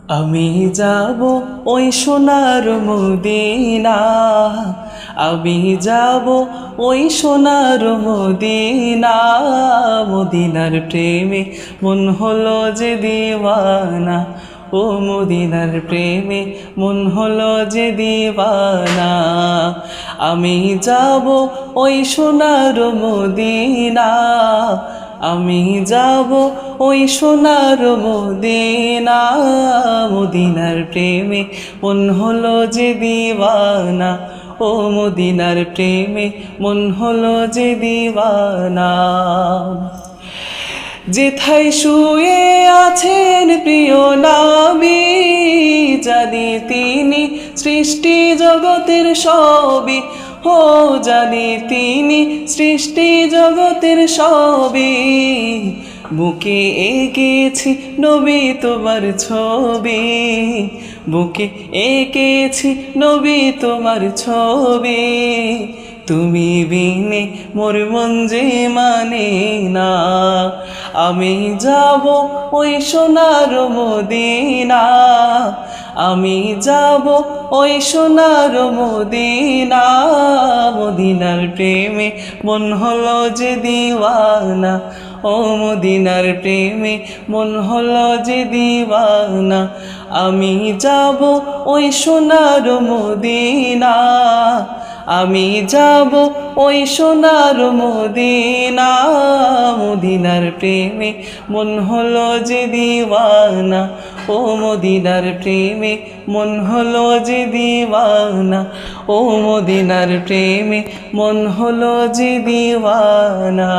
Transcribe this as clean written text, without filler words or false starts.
আমি যাব ওই সোনার মদিনা, আমি যাব ওই সোনার মদিনা। মদিনার প্রেমে মন হলো যে দিওয়ানা, ও মদিনার প্রেমে মন হলো যে দিওয়ানা। আমি যাব ওই সোনার মদিনা, আমি যাব ওই সোনার মদিনা। মদিনার প্রেমে মন হলো যে দিওয়ানা, ও মদিনার প্রেমে মন হলো যে দিওয়ানা। যেথায় শুয়ে আছেন প্রিয় নবী, জানি তিনি সৃষ্টি জগতের সবই, ও জানি তিনি সৃষ্টি জগতের সবই। বুকে এঁকেছি নবী তোমার ছবি, বুকে এঁকেছি নবী তোমার ছবি। তুমি বিনে মোর মন যে মানে না। আমি যাব ওই সোনার মদিনা, আমি যাব ওই সোনার মদিনা। মদিনার প্রেমে মন হলো যে দিওয়ানা, ও মদিনার প্রেমে মন হলো যে দিওয়ানা। আমি যাব ওই সোনার মদিনা, আমি যাব ওই সোনার মদিনা। মদিনার প্রেমে মন হলো যে দিওয়ানা, ও মদিনার প্রেমে মন হলো যে দিওয়ানা, ও মদিনার প্রেমে মন হলো যে দিওয়ানা।